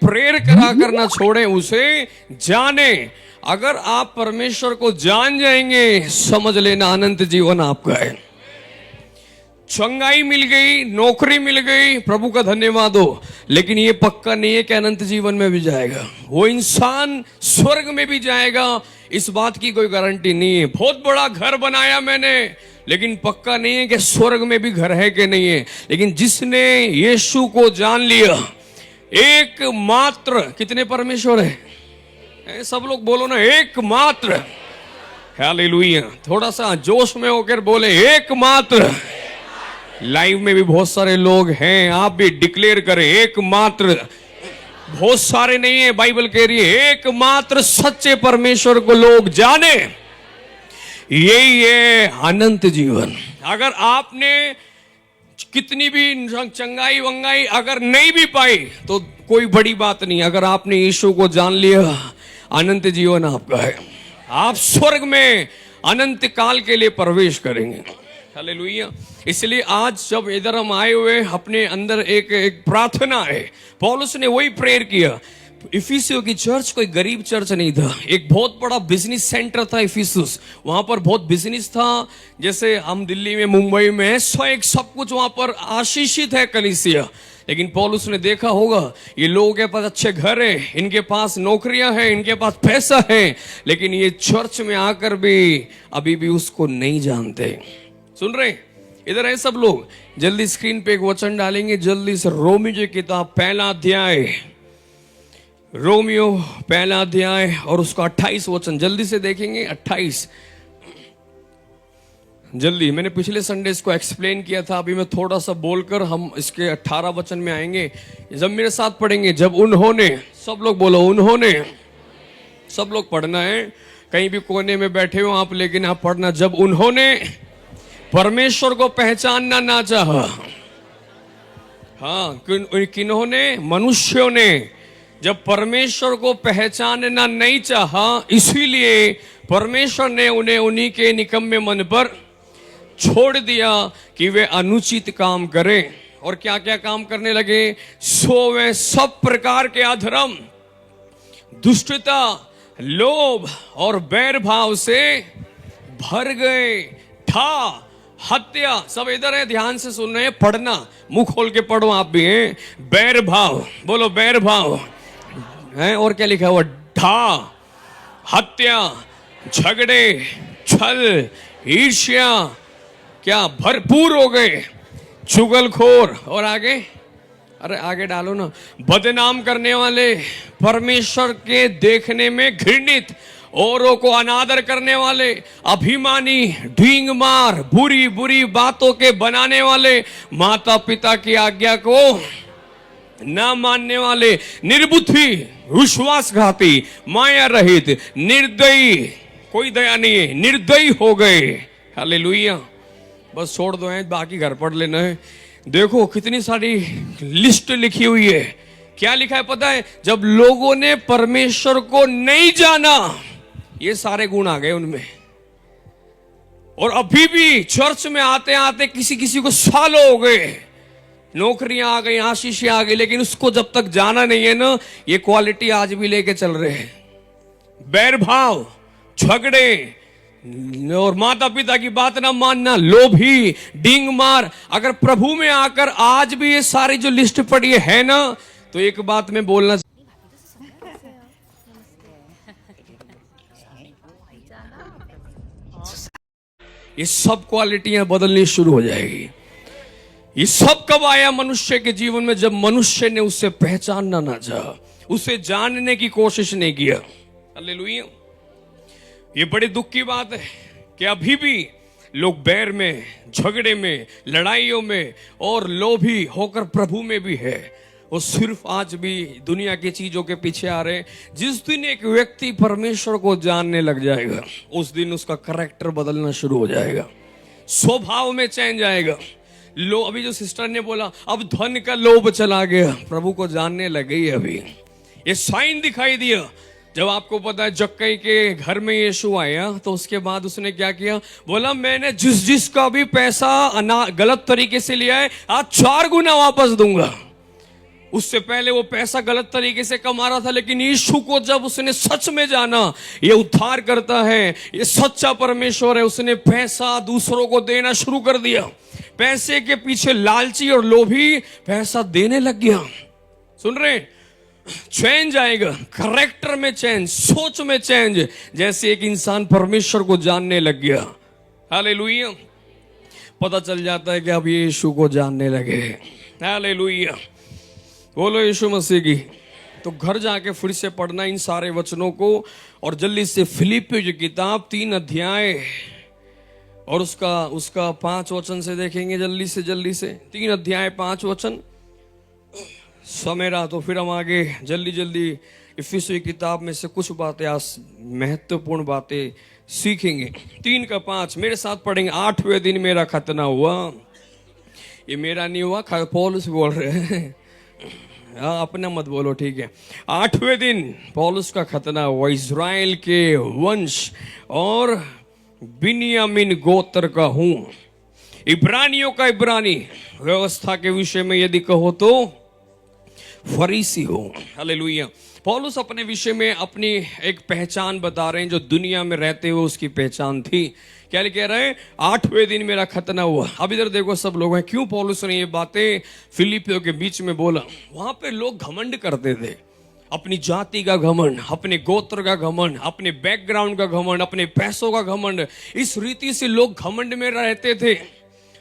Prayer करा करना छोड़े, उसे जाने। अगर आप परमेश्वर को जान जाएंगे, समझ लेना अनंत जीवन आपका है। चंगाई मिल गई, नौकरी मिल गई, प्रभु का धन्यवाद हो, लेकिन ये पक्का नहीं है कि अनंत जीवन में भी जाएगा। वो इंसान स्वर्ग में भी जाएगा, इस बात की कोई गारंटी नहीं है। बहुत बड़ा घर बनाया मैंने, लेकिन पक्का नहीं है कि स्वर्ग में भी घर है कि नहीं है। लेकिन जिसने यीशु को जान लिया, एकमात्र, कितने परमेश्वर है? सब लोग बोलो ना, एकमात्र। हालेलुया। थोड़ा सा जोश में होकर बोले, एकमात्र। लाइव में भी बहुत सारे लोग हैं, आप भी डिक्लेयर करें, एकमात्र। बहुत सारे नहीं है, बाइबल कह रही है एकमात्र सच्चे परमेश्वर को लोग जाने, यही है अनंत जीवन। अगर आपने कितनी भी चंगाई वंगाई अगर नहीं भी पाई तो कोई बड़ी बात नहीं। अगर आपने यीशु को जान लिया, अनंत जीवन आपका है। आप स्वर्ग में अनंत काल के लिए प्रवेश करेंगे। हालेलुया। इसलिए आज जब इधर हम आए हुए, अपने अंदर एक प्रार्थना है। पौलुस ने वही प्रेयर किया। इफिसियों की चर्च कोई गरीब चर्च नहीं था, एक बहुत बड़ा बिजनेस सेंटर था इफिसुस। वहां पर बहुत बिजनेस था, जैसे हम दिल्ली में, मुंबई में है, सब कुछ वहां पर आशीषित है कलीसिया। लेकिन पौलुस ने देखा होगा, ये लोगों के पास अच्छे घर है, इनके पास नौकरियां हैं, इनके पास पैसा है, लेकिन ये चर्च में आकर भी अभी भी उसको नहीं जानते। सुन रहे? इधर है सब लोग। जल्दी स्क्रीन पे एक वचन डालेंगे, जल्दी से। रोमियो की किताब पहला अध्याय, रोमियो पहला अध्याय और उसका 28 वचन जल्दी से देखेंगे। 28 जल्दी। मैंने पिछले संडे इसको एक्सप्लेन किया था, अभी मैं थोड़ा सा बोलकर हम इसके 18 वचन में आएंगे। जब मेरे साथ पढ़ेंगे, जब उन्होंने, सब लोग बोलो उन्होंने, सब लोग पढ़ना है, कहीं भी कोने में बैठे हो आप, लेकिन आप पढ़ना। जब उन्होंने परमेश्वर को पहचानना ना चाहा, हाँ, किन्होंने? मनुष्यों ने जब परमेश्वर को पहचानना नहीं चाहा, इसीलिए परमेश्वर ने उन्हें उन्हीं के निकम्मे मन पर छोड़ दिया कि वे अनुचित काम करें। और क्या क्या काम करने लगे? सो वे सब प्रकार के अधर्म, दुष्टता, लोभ और बैर भाव से भर गए। था हत्या, सब इधर है, ध्यान से सुन रहे हैं, पढ़ना, मुंह खोल के पढ़ो आप भी हैं। बैर भाव, बोलो बैर भाव है। और क्या लिखा हुआ? ढा, हत्या, झगड़े, छल, ईर्ष्या, क्या भरपूर हो गए। चुगलखोर, और आगे, अरे आगे डालो ना। बदनाम करने वाले, परमेश्वर के देखने में घृणित, औरों को अनादर करने वाले, अभिमानी, ढींग मार, बुरी बुरी बातों के बनाने वाले, माता पिता की आज्ञा को ना मानने वाले, निर्बुद्धि, विश्वासघाती, माया रहित, निर्दयी, कोई दया नहीं है, निर्दयी हो गए। हालेलुया। बस छोड़ दो, है बाकी घर पढ़ लेना है। देखो कितनी सारी लिस्ट लिखी हुई है। क्या लिखा है पता है? जब लोगों ने परमेश्वर को नहीं जाना, ये सारे गुण आ गए उनमें। और अभी भी चर्च में आते आते किसी किसी को सालों हो गए, नौकरियां आ गई, आशीषें आ गई, लेकिन उसको जब तक जाना नहीं है ना, ये क्वालिटी आज भी लेके चल रहे हैं। बैर भाव, झगड़े और माता पिता की बात ना मानना, लोभी, डींग मार। अगर प्रभु में आकर आज भी ये सारी जो लिस्ट पड़ी है ना, तो एक बात मैं बोलना, ये सब क्वालिटियां बदलनी शुरू हो जाएगी। ये सब कब आया मनुष्य के जीवन में? जब मनुष्य ने उसे पहचानना ना चाहा, उसे जानने की कोशिश नहीं किया। हालेलुया। ये बड़े दुख की बात है कि अभी भी लोग बैर में, झगड़े में, लड़ाइयों में और लोभी होकर प्रभु में भी है। वो सिर्फ आज भी दुनिया की चीजों के पीछे आ रहे हैं। जिस दिन एक व्यक्ति परमेश्वर को जानने लग जाएगा, उस दिन उसका करैक्टर बदलना शुरू हो जाएगा, स्वभाव में चेंज आएगा। लो, अभी जो सिस्टर ने बोला, अब धन का लोभ चला गया, प्रभु को जानने लग गई। अभी ये साइन दिखाई दिया। जब आपको पता है जक्कई के घर में यीशु आया, तो उसके बाद उसने क्या किया? बोला, मैंने जिस जिसका भी पैसा गलत तरीके से लिया है, आज 4 गुना वापस दूंगा। उससे पहले वो पैसा गलत तरीके से कमा रहा था, लेकिन यीशु को जब उसने सच में जाना, ये उद्धार करता है, ये सच्चा परमेश्वर है, उसने पैसा दूसरों को देना शुरू कर दिया। पैसे के पीछे लालची और लोभी पैसा देने लग गया। सुन रहे? चेंज आएगा, करेक्टर में चेंज, सोच में चेंज, जैसे एक इंसान परमेश्वर को जानने लग गया। हालेलुया। पता चल जाता है कि अब ये यीशु को जानने लगे। हालेलुया, बोलो यीशु मसीह की। तो घर जाके फिर से पढ़ना इन सारे वचनों को, और जल्दी से फिलिपियों की किताब 3 अध्याय और उसका 5 वचन से देखेंगे। जल्दी से 3 अध्याय 5 वचन। समय रहा तो फिर हम आगे जल्दी इफिसियों की किताब में से कुछ बातें, आज महत्वपूर्ण बातें सीखेंगे। 3 का 5 मेरे साथ पढ़ेंगे। 8वें दिन मेरा खतना हुआ। ये मेरा नहीं हुआ, पौलुस बोल रहे हैं, हाँ अपना मत बोलो, ठीक है। 8वें दिन पौलुस का खतना हुआ। इज़राइल के वंश और बिन्यामीन गोत्र का हूं, इब्रानियों का इब्रानी, व्यवस्था के विषय में यदि कहो तो फरीसी हो। हालेलुया। पौलुस अपने विषय में अपनी एक पहचान बता रहे हैं, जो दुनिया में रहते हुए उसकी पहचान थी। क्या कह रहे हैं? 8वें दिन मेरा खतना हुआ। अब इधर देखो सब लोग हैं, क्यों पौलुस ने ये बातें फिलिपियों के बीच में बोला? वहां पे लोग घमंड करते थे, अपनी जाति का घमंड, अपने गोत्र का घमंड, अपने बैकग्राउंड का घमंड, अपने पैसों का घमंड। इस रीति से लोग घमंड में रहते थे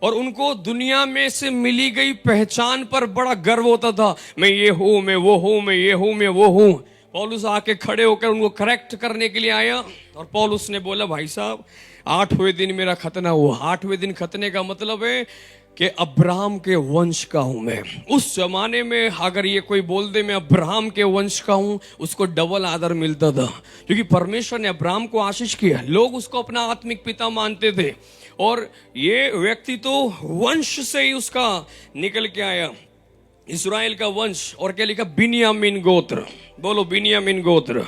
और उनको दुनिया में से मिली गई पहचान पर बड़ा गर्व होता था। मैं ये हूं, मैं वो हूं, मैं ये हूं, मैं वो हूं। पौलुस आके खड़े होकर उनको करेक्ट करने के लिए आया और पौलुस ने बोला, भाई साहब 8वें दिन मेरा खतना हुआ। 8वें दिन खतने का मतलब है कि अब्राहम के वंश का हूं मैं। उस जमाने में अगर ये कोई बोल दे मैं अब्राहम के वंश का हूं, उसको डबल आदर मिलता था, क्योंकि परमेश्वर ने अब्राहम को आशीष किया। लोग उसको अपना आत्मिक पिता मानते थे और ये व्यक्ति तो वंश से ही उसका निकल के आया, इस्राएल का वंश। और क्या लिखा? बिन्यामीन गोत्र। बोलो बिन्यामीन गोत्र।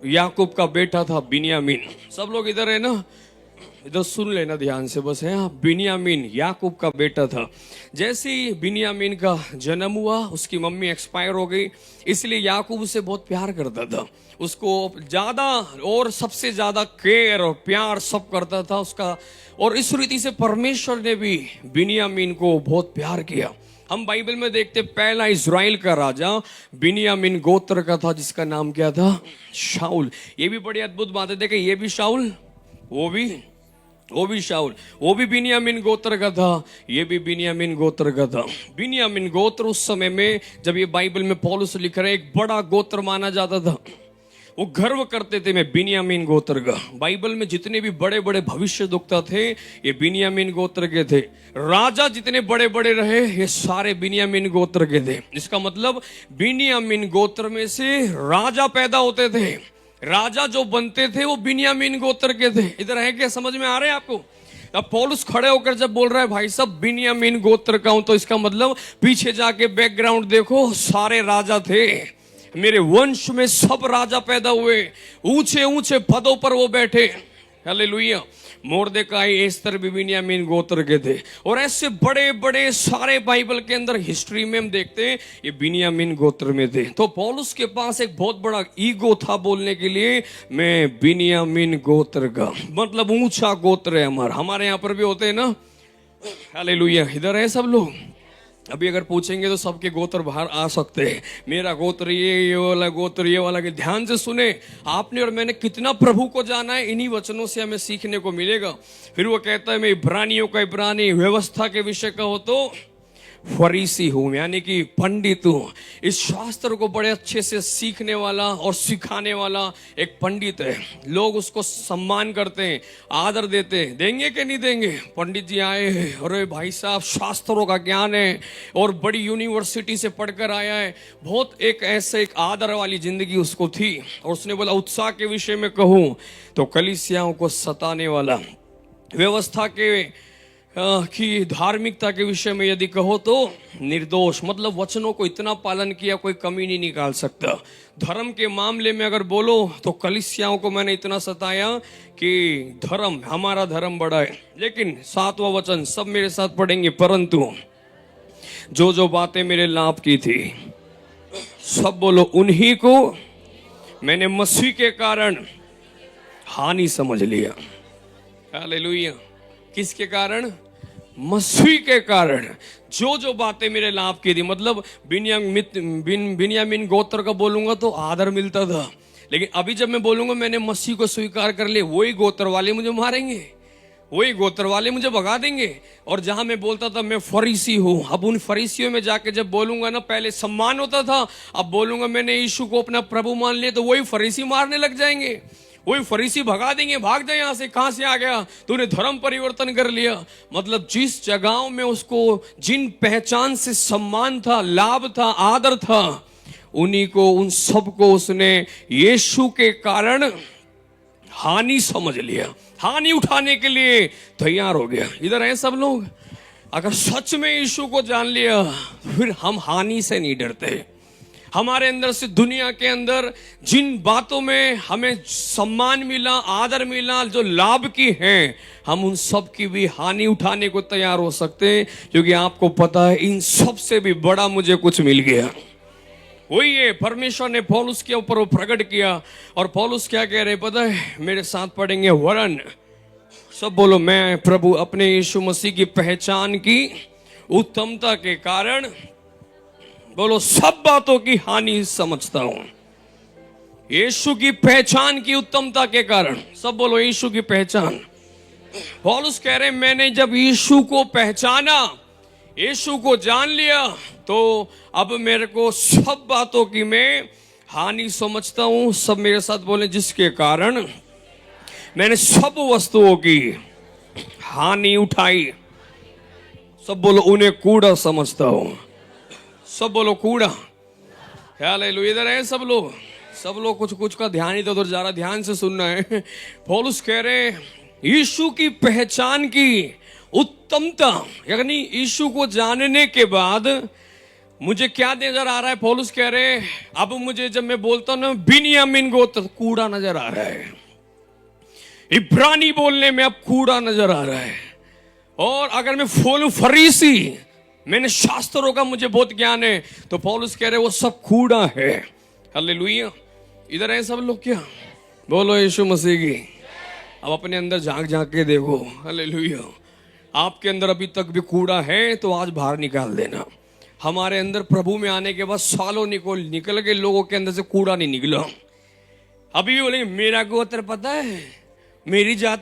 याकूब का बेटा था बिन्यामीन। सब लोग इधर है ना, इधर सुन लेना ध्यान से बस है। बिन्यामीन याकूब का बेटा था। जैसे ही बिन्यामीन का जन्म हुआ, उसकी मम्मी एक्सपायर हो गई, इसलिए याकूब उसे बहुत प्यार करता था, उसको ज्यादा और सबसे ज्यादा केयर और प्यार सब करता था उसका। और इस रीति से परमेश्वर ने भी बिन्यामीन को बहुत प्यार किया। हम बाइबल में देखते पहला इज़राइल का राजा बिन्यामीन गोत्र का था, जिसका नाम क्या था? शाऊल। ये भी बड़ी अद्भुत बात है। देखें, ये भी शाऊल, वो भी शाऊल, वो भी बिन्यामीन गोत्र का था, ये भी बिन्यामीन गोत्र का था। बिन्यामीन गोत्र उस समय में, जब ये बाइबल में पौलुस लिख रहे, एक बड़ा गोत्र माना जाता था। वो गर्व करते थे मैं बिन्यामीन गोत्र का। बाइबल में जितने भी बड़े बड़े भविष्यद्वक्ता थे, ये बिन्यामीन गोत्र के थे। राजा जितने बड़े बड़े रहे, ये सारे बिन्यामीन गोत्र के थे। इसका मतलब बिन्यामीन गोत्र में से राजा पैदा होते थे, राजा जो बनते थे वो बिन्यामीन गोत्र के थे। इधर है क्या? समझ में आ रहे हैं आपको? अब पौलुस खड़े होकर जब बोल रहा है भाई साहब बिन्यामीन गोत्र का हूं, तो इसका मतलब पीछे जाके बैकग्राउंड देखो, सारे राजा थे। मेरे वंश में सब राजा पैदा हुए, ऊंचे ऊंचे पदों पर वो बैठे। हालेलुया। मोर्देकाई, एस्तर भी बिन्यामीन गोत्र के थे। और ऐसे बड़े बड़े सारे बाइबल के अंदर हिस्ट्री में हम देखते हैं ये बिन्यामीन गोत्र में थे। तो पौलुस के पास एक बहुत बड़ा ईगो था बोलने के लिए, मैं बिन्यामीन गोत्र का, मतलब ऊंचा गोत्र है हमारा। हमारे यहां पर भी होते हैं ना। हालेलुया। इधर है सब लोग। अभी अगर पूछेंगे तो सबके गोत्र बाहर आ सकते हैं। मेरा गोत्र ये वाला गोत्र ये वाला। के ध्यान से सुने, आपने और मैंने कितना प्रभु को जाना है, इन्हीं वचनों से हमें सीखने को मिलेगा। फिर वो कहता है मैं इब्रानियों का इब्रानी, व्यवस्था के विषय का हो तो फरीसी हूं, यानी कि पंडित हूं। इस शास्त्र को बड़े अच्छे से सीखने वाला और सिखाने वाला एक पंडित है। लोग उसको सम्मान करते हैं, आदर देते हैं। देंगे कि नहीं देंगे? पंडित जी आए, अरे भाई साहब शास्त्रों का ज्ञान है और बड़ी यूनिवर्सिटी से पढ़कर आया है। बहुत एक ऐसे एक आदर वाली जिंदगी उसको थी। और उसने बोला उत्साह के विषय में कहूं तो कलीसियाओं को सताने वाला, व्यवस्था के कि धार्मिकता के विषय में यदि कहो तो निर्दोष, मतलब वचनों को इतना पालन किया कोई कमी नहीं निकाल सकता। धर्म के मामले में अगर बोलो तो कलीसियाओं को मैंने इतना सताया कि धर्म, हमारा धर्म बड़ा है। लेकिन 7वां वचन सब मेरे साथ पढ़ेंगे, परंतु जो जो बातें मेरे लाभ की थी, सब बोलो उन्हीं को मैंने मसीह के कारण हानि समझ लिया। हालेलुया। किसके कारण? मसीह के कारण। जो जो बातें मेरे लाभ की थी, मतलब बिन्यामीन गोत्र का बोलूंगा तो आदर मिलता था, लेकिन अभी जब मैं बोलूंगा मैंने मसीह को स्वीकार कर लिया, वही गोत्र वाले मुझे मारेंगे, वही गोत्र वाले मुझे भगा देंगे। और जहां मैं बोलता था मैं फरीसी हूं, अब उन फरीसियों में जाके जब बोलूंगा ना, पहले सम्मान होता था, अब बोलूंगा मैंने यीशु को अपना प्रभु मान लिया, तो वही फरीसी मारने लग जाएंगे, वही फरीसी भगा देंगे, भाग जाए यहां से, कहां से आ गया तूने धर्म परिवर्तन कर लिया। मतलब जिस जगहों में उसको जिन पहचान से सम्मान था, लाभ था, आदर था, उन्हीं को, उन सबको उसने यीशु के कारण हानि समझ लिया, हानि उठाने के लिए तैयार हो गया। इधर है सब लोग, अगर सच में यीशु को जान लिया फिर हम हानि से नहीं डरते। हमारे अंदर से दुनिया के अंदर जिन बातों में हमें सम्मान मिला, आदर मिला, जो लाभ की हैं, हम उन सब की भी हानि उठाने को तैयार हो सकते हैं, क्योंकि आपको पता है इन सब से भी बड़ा मुझे कुछ मिल गया। वही है, परमेश्वर ने पौलुस के ऊपर वो प्रकट किया। और पौलुस क्या कह रहे पता है? मेरे साथ पढ़ेंगे, वरन, सब बोलो, मैं प्रभु अपने यीशु मसीह की पहचान की उत्तमता के कारण, बोलो, सब बातों की हानि समझता हूं। यीशु की पहचान की उत्तमता के कारण, सब बोलो यीशु की पहचान। पौलुस कह रहे मैंने जब यीशु को पहचाना, यीशु को जान लिया, तो अब मेरे को सब बातों की मैं हानि समझता हूं। सब मेरे साथ बोले, जिसके कारण मैंने सब वस्तुओं की हानि उठाई। सब बोलो, उन्हें कूड़ा समझता हूं। सब बोलो कूड़ा। हालेलुया। इधर है सब लोग कुछ कुछ का ध्यान ही तो उधर जा रहा, ध्यान से सुनना है। पौलुस कह रहे यीशु की पहचान की उत्तमता, यानी यीशु को जानने के बाद मुझे क्या नजर आ रहा है? पौलुस कह रहे अब मुझे, जब मैं बोलता हूं ना बिन्यामीन गोत्र, कूड़ा नजर आ रहा है। इब्रानी बोलने में अब कूड़ा नजर आ रहा है। और अगर मैं बोलूं फरीसी, मैंने शास्त्रों का मुझे बहुत ज्ञान है, तो पौलुस कह रहे वो सब कूड़ा है। हालेलुया। इधर है सब लोग क्या? बोलो यीशु मसीह की। अब अपने अंदर झांक झांक के देखो। हालेलुया। आपके अंदर अभी तक भी कूड़ा है तो आज बाहर निकाल देना। हमारे अंदर प्रभु में आने के बाद सालों निकल के लोगों के अंदर से कूड़ा नहीं निकला। अभी भी बोलेंगे मेरा गोत्र पता है, मेरी जाति